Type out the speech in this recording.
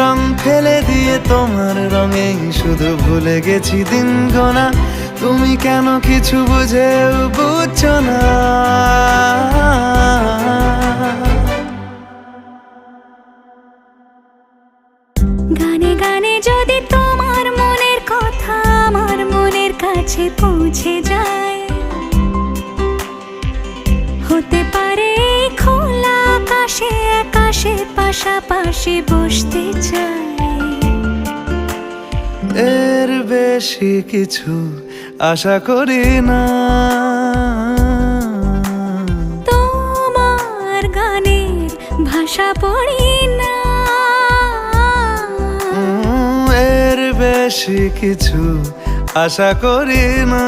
রং ফেলে দিয়ে তোমার রঙেই শুধু ভুলে গেছি দিন গোনা। তুমি কেন কিছু বুঝেও বুঝছো না? গানে গানে যদি তোমার মনের কথা আমার মনের কাছে পৌঁছে যায়, হতে পারে এই খোলা আকাশে আকাশে পাশাপাশি বসতে চাই। এর বেশি কিছু আশা করি না। তোমার গানের ভাষা পড়ি না। এর বেশি কিছু আশা করি না।